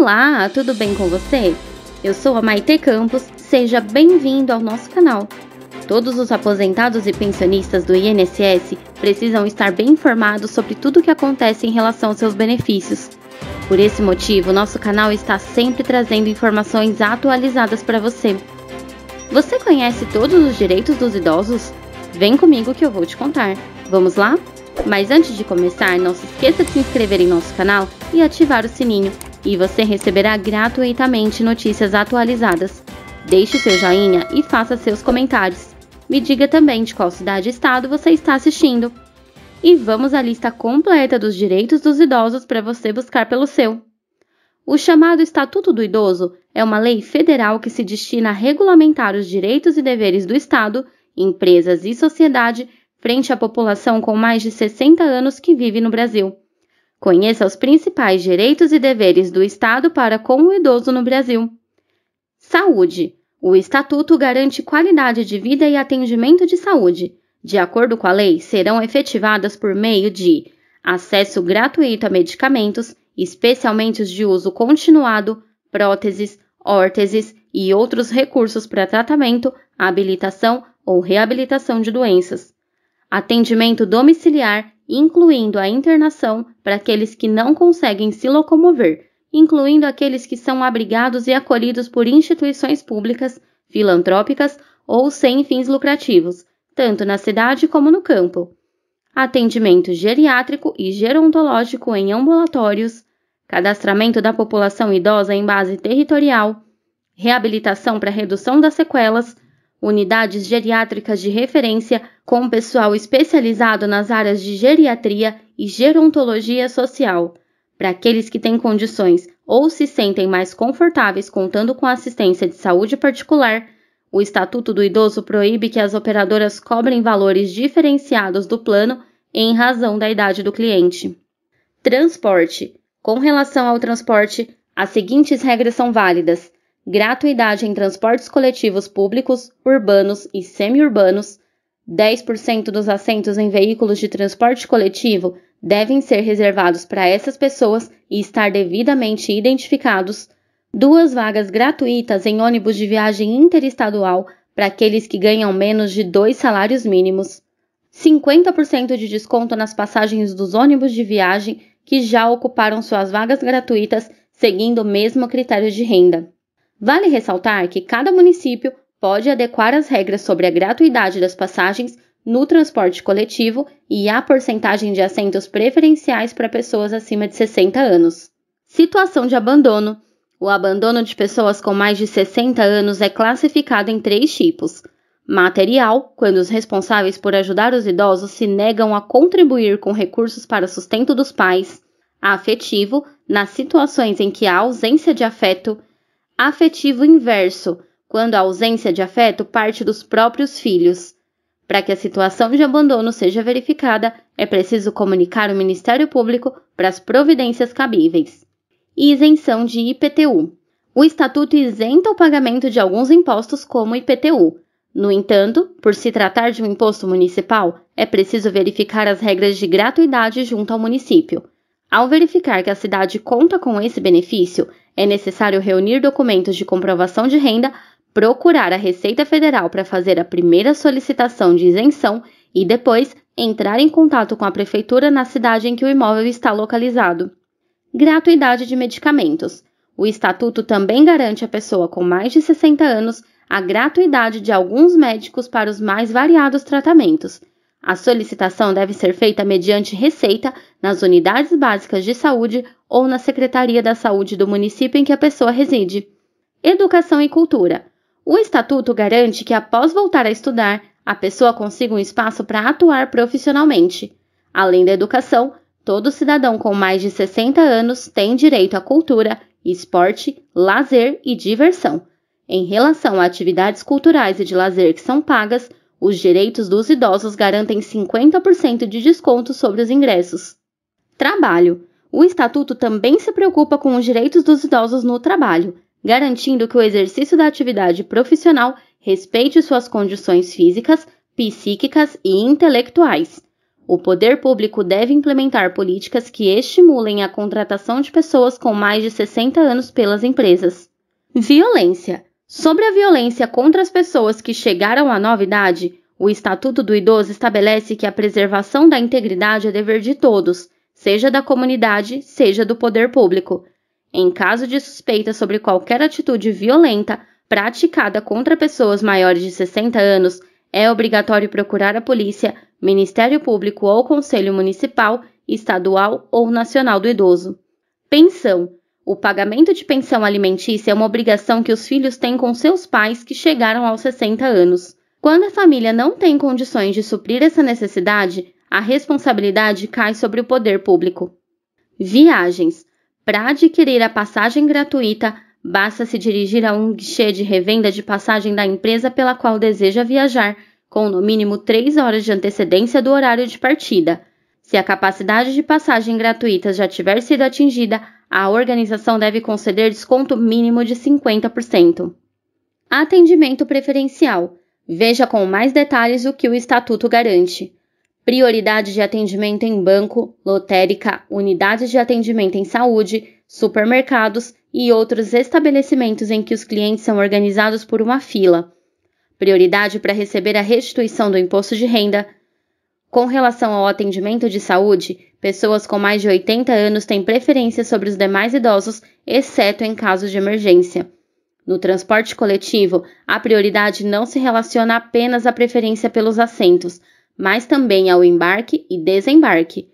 Olá, tudo bem com você? Eu sou a Maite Campos, seja bem-vindo ao nosso canal. Todos os aposentados e pensionistas do INSS precisam estar bem informados sobre tudo o que acontece em relação aos seus benefícios. Por esse motivo, nosso canal está sempre trazendo informações atualizadas para você. Você conhece todos os direitos dos idosos? Vem comigo que eu vou te contar. Vamos lá? Mas antes de começar, não se esqueça de se inscrever em nosso canal e ativar o sininho, e você receberá gratuitamente notícias atualizadas. Deixe seu joinha e faça seus comentários. Me diga também de qual cidade e estado você está assistindo. E vamos à lista completa dos direitos dos idosos para você buscar pelo seu. O chamado Estatuto do Idoso é uma lei federal que se destina a regulamentar os direitos e deveres do Estado, empresas e sociedade frente à população com mais de 60 anos que vive no Brasil. Conheça os principais direitos e deveres do Estado para com o idoso no Brasil. Saúde. O Estatuto garante qualidade de vida e atendimento de saúde. De acordo com a lei, serão efetivadas por meio de acesso gratuito a medicamentos, especialmente os de uso continuado, próteses, órteses e outros recursos para tratamento, habilitação ou reabilitação de doenças. Atendimento domiciliar, incluindo a internação para aqueles que não conseguem se locomover, incluindo aqueles que são abrigados e acolhidos por instituições públicas, filantrópicas ou sem fins lucrativos, tanto na cidade como no campo. Atendimento geriátrico e gerontológico em ambulatórios, cadastramento da população idosa em base territorial, reabilitação para redução das sequelas, unidades geriátricas de referência com pessoal especializado nas áreas de geriatria e gerontologia social. Para aqueles que têm condições ou se sentem mais confortáveis contando com assistência de saúde particular, o Estatuto do Idoso proíbe que as operadoras cobrem valores diferenciados do plano em razão da idade do cliente. Transporte. Com relação ao transporte, as seguintes regras são válidas: gratuidade em transportes coletivos públicos, urbanos e semi-urbanos. 10% dos assentos em veículos de transporte coletivo devem ser reservados para essas pessoas e estar devidamente identificados. 2 vagas gratuitas em ônibus de viagem interestadual para aqueles que ganham menos de 2 salários mínimos. 50% de desconto nas passagens dos ônibus de viagem que já ocuparam suas vagas gratuitas, seguindo o mesmo critério de renda. Vale ressaltar que cada município pode adequar as regras sobre a gratuidade das passagens no transporte coletivo e a porcentagem de assentos preferenciais para pessoas acima de 60 anos. Situação de abandono. O abandono de pessoas com mais de 60 anos é classificado em 3 tipos. Material, quando os responsáveis por ajudar os idosos se negam a contribuir com recursos para o sustento dos pais. Afetivo, nas situações em que há ausência de afeto. Afetivo inverso, quando a ausência de afeto parte dos próprios filhos. Para que a situação de abandono seja verificada, é preciso comunicar ao Ministério Público para as providências cabíveis. Isenção de IPTU. O Estatuto isenta o pagamento de alguns impostos como IPTU. No entanto, por se tratar de um imposto municipal, é preciso verificar as regras de gratuidade junto ao município. Ao verificar que a cidade conta com esse benefício, é necessário reunir documentos de comprovação de renda, procurar a Receita Federal para fazer a primeira solicitação de isenção e depois entrar em contato com a prefeitura na cidade em que o imóvel está localizado. Gratuidade de medicamentos. O Estatuto também garante à pessoa com mais de 60 anos a gratuidade de alguns médicos para os mais variados tratamentos. A solicitação deve ser feita mediante receita nas unidades básicas de saúde ou na Secretaria da Saúde do município em que a pessoa reside. Educação e cultura. O Estatuto garante que, após voltar a estudar, a pessoa consiga um espaço para atuar profissionalmente. Além da educação, todo cidadão com mais de 60 anos tem direito à cultura, esporte, lazer e diversão. Em relação a atividades culturais e de lazer que são pagas, os direitos dos idosos garantem 50% de desconto sobre os ingressos. Trabalho. O Estatuto também se preocupa com os direitos dos idosos no trabalho, garantindo que o exercício da atividade profissional respeite suas condições físicas, psíquicas e intelectuais. O poder público deve implementar políticas que estimulem a contratação de pessoas com mais de 60 anos pelas empresas. Violência. Sobre a violência contra as pessoas que chegaram à nova idade, o Estatuto do Idoso estabelece que a preservação da integridade é dever de todos, seja da comunidade, seja do poder público. Em caso de suspeita sobre qualquer atitude violenta praticada contra pessoas maiores de 60 anos, é obrigatório procurar a polícia, Ministério Público ou Conselho Municipal, Estadual ou Nacional do Idoso. Pensão. O pagamento de pensão alimentícia é uma obrigação que os filhos têm com seus pais que chegaram aos 60 anos. Quando a família não tem condições de suprir essa necessidade, a responsabilidade cai sobre o poder público. Viagens. Para adquirir a passagem gratuita, basta se dirigir a um guichê de revenda de passagem da empresa pela qual deseja viajar, com no mínimo 3 horas de antecedência do horário de partida. Se a capacidade de passagem gratuita já tiver sido atingida, a organização deve conceder desconto mínimo de 50%. Atendimento preferencial. Veja com mais detalhes o que o Estatuto garante. Prioridade de atendimento em banco, lotérica, unidades de atendimento em saúde, supermercados e outros estabelecimentos em que os clientes são organizados por uma fila. Prioridade para receber a restituição do imposto de renda. Com relação ao atendimento de saúde, pessoas com mais de 80 anos têm preferência sobre os demais idosos, exceto em casos de emergência. No transporte coletivo, a prioridade não se relaciona apenas à preferência pelos assentos, mas também ao embarque e desembarque.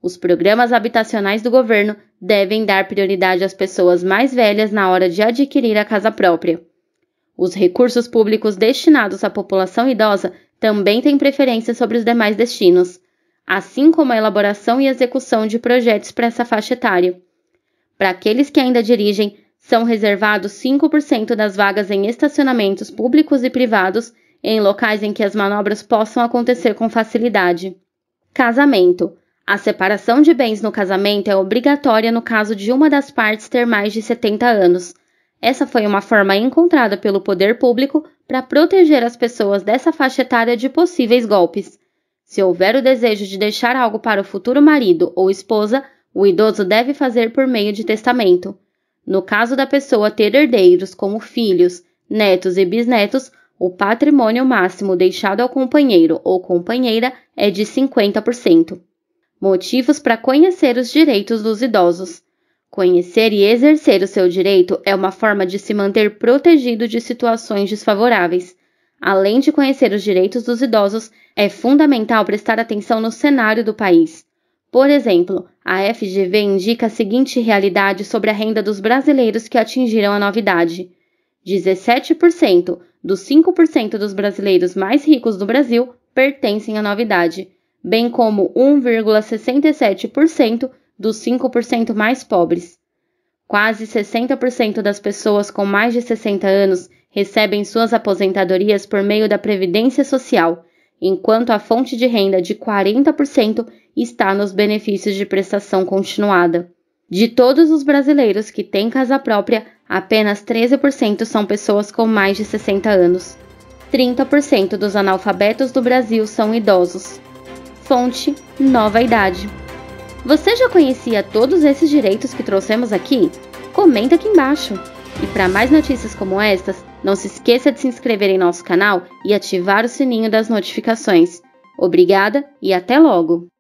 Os programas habitacionais do governo devem dar prioridade às pessoas mais velhas na hora de adquirir a casa própria. Os recursos públicos destinados à população idosa também têm preferência sobre os demais destinos, assim como a elaboração e execução de projetos para essa faixa etária. Para aqueles que ainda dirigem, são reservados 5% das vagas em estacionamentos públicos e privados em locais em que as manobras possam acontecer com facilidade. Casamento. A separação de bens no casamento é obrigatória no caso de uma das partes ter mais de 70 anos. Essa foi uma forma encontrada pelo poder público para proteger as pessoas dessa faixa etária de possíveis golpes. Se houver o desejo de deixar algo para o futuro marido ou esposa, o idoso deve fazer por meio de testamento. No caso da pessoa ter herdeiros como filhos, netos e bisnetos, o patrimônio máximo deixado ao companheiro ou companheira é de 50%. Motivos para conhecer os direitos dos idosos. Conhecer e exercer o seu direito é uma forma de se manter protegido de situações desfavoráveis. Além de conhecer os direitos dos idosos, é fundamental prestar atenção no cenário do país. Por exemplo, a FGV indica a seguinte realidade sobre a renda dos brasileiros que atingiram a nova idade. 17% dos 5% dos brasileiros mais ricos do Brasil pertencem à nova idade, bem como 1,67% dos 5% mais pobres. Quase 60% das pessoas com mais de 60 anos recebem suas aposentadorias por meio da Previdência Social, enquanto a fonte de renda de 40% está nos benefícios de prestação continuada. De todos os brasileiros que têm casa própria, apenas 13% são pessoas com mais de 60 anos. 30% dos analfabetos do Brasil são idosos. Fonte: Nova Idade. Você já conhecia todos esses direitos que trouxemos aqui? Comenta aqui embaixo! E para mais notícias como estas, não se esqueça de se inscrever em nosso canal e ativar o sininho das notificações. Obrigada e até logo!